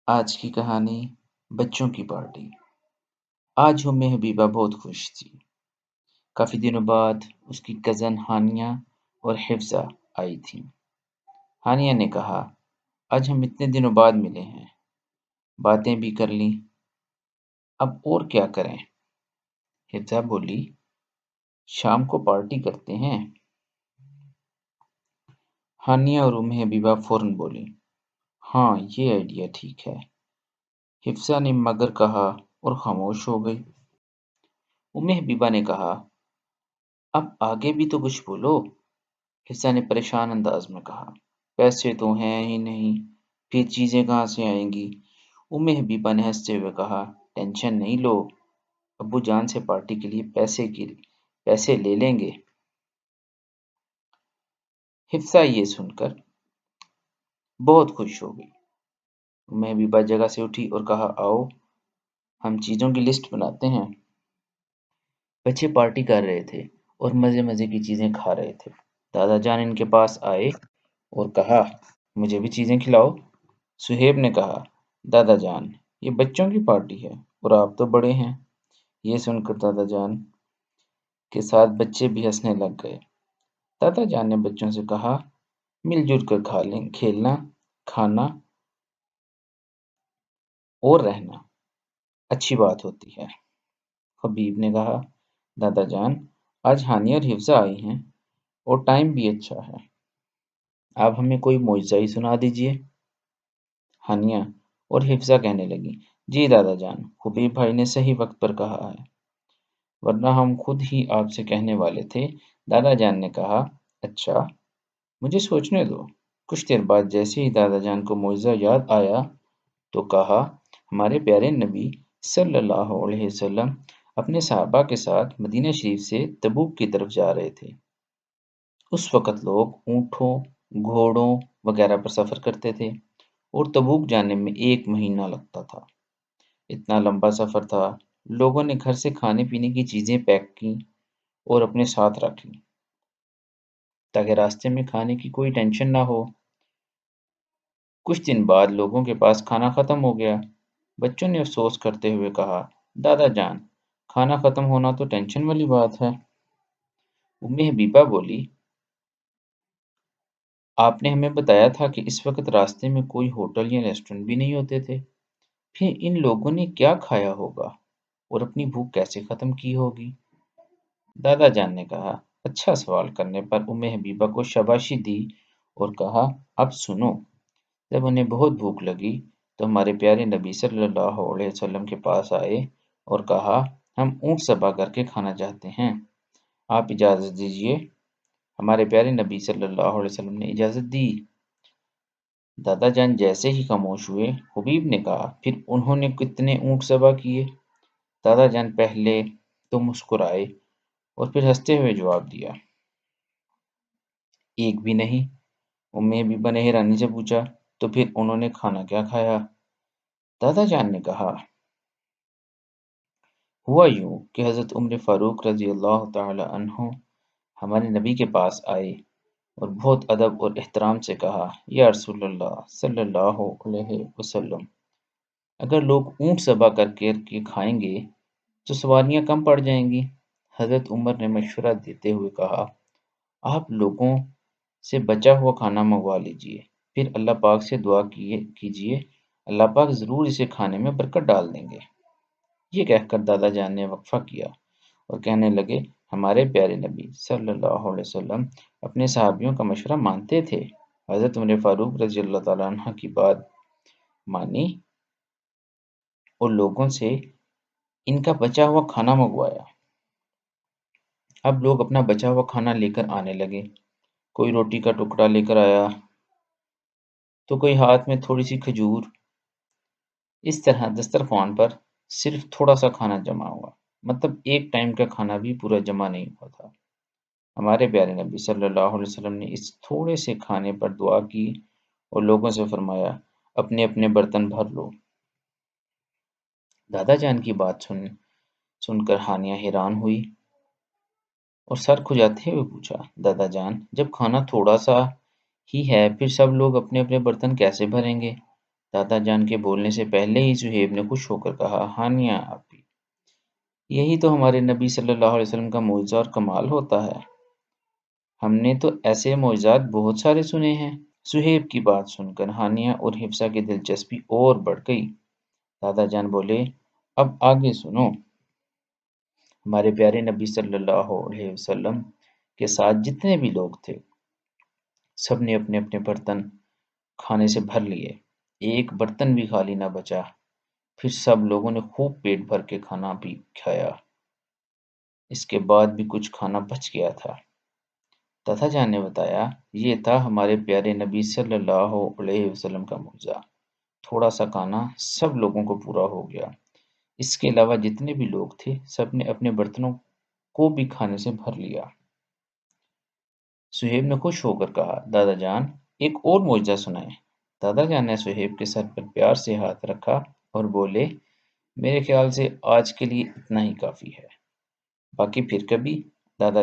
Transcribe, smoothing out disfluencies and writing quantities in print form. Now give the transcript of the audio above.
آج کی کہانی بچوں کی پارٹی۔ آج ام حبیبہ بہت خوش تھی۔ کافی دنوں بعد اس کی کزن ہانیہ اور حفصہ آئی تھیں۔ ہانیہ نے کہا، آج ہم اتنے دنوں بعد ملے ہیں، باتیں بھی کر لیں، اب اور کیا کریں؟ حفصہ بولی، شام کو پارٹی کرتے ہیں۔ ہانیہ اور ام حبیبہ فوراً بولی، ہاں یہ آئیڈیا ٹھیک ہے۔ حفصہ نے مگر کہا اور خاموش ہو گئی۔ ام حبیبہ نے کہا، اب آگے بھی تو کچھ بولو۔ حفصہ نے پریشان انداز میں کہا، پیسے تو ہیں ہی نہیں، پھر چیزیں کہاں سے آئیں گی؟ ام حبیبہ نے ہنستے ہوئے کہا، ٹینشن نہیں لو، ابو جان سے پارٹی کے لیے پیسے لے لیں گے۔ حفصہ یہ سن کر بہت خوش ہو گئی۔ ام حبیبہ جگہ سے اٹھی اور کہا، آؤ ہم چیزوں کی لسٹ بناتے ہیں۔ بچے پارٹی کر رہے تھے اور مزے مزے کی چیزیں کھا رہے تھے۔ دادا جان ان کے پاس آئے اور کہا، مجھے بھی چیزیں کھلاؤ۔ سہیب نے کہا، دادا جان یہ بچوں کی پارٹی ہے اور آپ تو بڑے ہیں۔ یہ سن کر دادا جان کے ساتھ بچے بھی ہنسنے لگ گئے۔ دادا جان نے بچوں سے کہا، مل جل کر کھیلنا، کھانا اور رہنا اچھی بات ہوتی ہے۔ حبیب نے کہا، دادا جان آج ہانیہ اور حفصہ آئی ہیں اور ٹائم بھی اچھا ہے، آپ ہمیں کوئی معجزہ ہی سنا دیجئے۔ ہانیہ اور حفصہ کہنے لگی، جی دادا جان، حبیب بھائی نے صحیح وقت پر کہا ہے، ورنہ ہم خود ہی آپ سے کہنے والے تھے۔ دادا جان نے کہا، اچھا مجھے سوچنے دو۔ کچھ دیر بعد جیسے ہی دادا جان کو معجزہ یاد آیا تو کہا، ہمارے پیارے نبی صلی اللہ علیہ وسلم اپنے صحابہ کے ساتھ مدینہ شریف سے تبوک کی طرف جا رہے تھے۔ اس وقت لوگ اونٹوں، گھوڑوں وغیرہ پر سفر کرتے تھے اور تبوک جانے میں 1 مہینہ لگتا تھا۔ اتنا لمبا سفر تھا، لوگوں نے گھر سے کھانے پینے کی چیزیں پیک کیں اور اپنے ساتھ رکھ لیں تاکہ راستے میں کھانے کی کوئی ٹینشن نہ ہو۔ کچھ دن بعد لوگوں کے پاس کھانا ختم ہو گیا۔ بچوں نے افسوس کرتے ہوئے کہا، دادا جان کھانا ختم ہونا تو ٹینشن والی بات ہے۔ ام حبیبہ بولی، آپ نے ہمیں بتایا تھا کہ اس وقت راستے میں کوئی ہوٹل یا ریسٹورنٹ بھی نہیں ہوتے تھے، پھر ان لوگوں نے کیا کھایا ہوگا اور اپنی بھوک کیسے ختم کی ہوگی؟ دادا جان نے کہا، اچھا سوال کرنے پر ام حبیبہ کو شاباشی دی اور کہا، اب سنو، جب انہیں بہت بھوک لگی تو ہمارے پیارے نبی صلی اللہ علیہ وسلم کے پاس آئے اور کہا، ہم اونٹ ذبح کر کے کھانا چاہتے ہیں، آپ اجازت دیجیے۔ ہمارے پیارے نبی صلی اللہ علیہ وسلم نے اجازت دی۔ دادا جان جیسے ہی خاموش ہوئے، حبیب نے کہا، پھر انہوں نے کتنے اونٹ ذبح کیے؟ دادا جان پہلے تو مسکرائے اور پھر ہنستے ہوئے جواب دیا، ایک بھی نہیں۔ ام حبیبہ نے حیرانی سے پوچھا، تو پھر انہوں نے کھانا کیا کھایا؟ دادا جان نے کہا، ہوا یوں کہ حضرت عمر فاروق رضی اللہ تعالی عنہ ہمارے نبی کے پاس آئے اور بہت ادب اور احترام سے کہا، یا رسول اللہ صلی اللہ علیہ وسلم، اگر لوگ اونٹ ذبح کر کے کھائیں گے تو سواریاں کم پڑ جائیں گی۔ حضرت عمر نے مشورہ دیتے ہوئے کہا، آپ لوگوں سے بچا ہوا کھانا منگوا لیجئے، پھر اللہ پاک سے دعا کیجئے، اللہ پاک ضرور اسے کھانے میں برکت ڈال دیں گے۔ یہ کہہ کر دادا جان نے وقفہ کیا اور کہنے لگے، ہمارے پیارے نبی صلی اللہ علیہ وسلم اپنے صحابیوں کا مشورہ مانتے تھے۔ حضرت عمر فاروق رضی اللہ تعالیٰ عنہ کی بات مانی اور لوگوں سے ان کا بچا ہوا کھانا منگوایا۔ اب لوگ اپنا بچا ہوا کھانا لے کر آنے لگے، کوئی روٹی کا ٹکڑا لے کر آیا تو کوئی ہاتھ میں تھوڑی سی کھجور۔ اس طرح دسترخوان پر صرف تھوڑا سا کھانا جمع ہوا، مطلب ایک ٹائم کا کھانا بھی پورا جمع نہیں ہوا تھا۔ ہمارے پیارے نبی صلی اللہ علیہ وسلم نے اس تھوڑے سے کھانے پر دعا کی اور لوگوں سے فرمایا، اپنے اپنے برتن بھر لو۔ دادا جان کی بات سن کر ہانیہ حیران ہوئی اور سر کھجاتے ہوئے پوچھا، دادا جان جب کھانا تھوڑا سا ہی ہے پھر سب لوگ اپنے اپنے برتن کیسے بھریں گے؟ دادا جان کے بولنے سے پہلے ہی صہیب نے خوش ہو کر کہا، ہانیہ آپ بھی۔ یہی تو ہمارے نبی صلی اللہ علیہ وسلم کا معجزہ اور کمال ہوتا ہے۔ ہم نے تو ایسے معجزات بہت سارے سنے ہیں۔ صہیب کی بات سن کر ہانیہ اور حفصہ کی دلچسپی اور بڑھ گئی۔ دادا جان بولے، اب آگے سنو۔ ہمارے پیارے نبی صلی اللہ علیہ وسلم کے ساتھ جتنے بھی لوگ تھے، سب نے اپنے اپنے برتن کھانے سے بھر لیے، ایک برتن بھی خالی نہ بچا۔ پھر سب لوگوں نے خوب پیٹ بھر کے کھانا بھی کھایا۔ اس کے بعد بھی کچھ کھانا بچ گیا تھا۔ دادا جان نے بتایا، یہ تھا ہمارے پیارے نبی صلی اللہ علیہ وسلم کا معجزہ۔ تھوڑا سا کھانا سب لوگوں کو پورا ہو گیا۔ اس کے علاوہ جتنے بھی لوگ تھے، سب نے اپنے برتنوں کو بھی کھانے سے بھر لیا۔ صہیب نے خوش ہو کر کہا، دادا جان ایک اور معجزہ سنائیں۔ دادا جان نے صہیب کے سر پر پیار سے ہاتھ رکھا اور بولے، میرے خیال سے آج کے لیے اتنا ہی کافی ہے، باقی پھر کبھی۔ دادا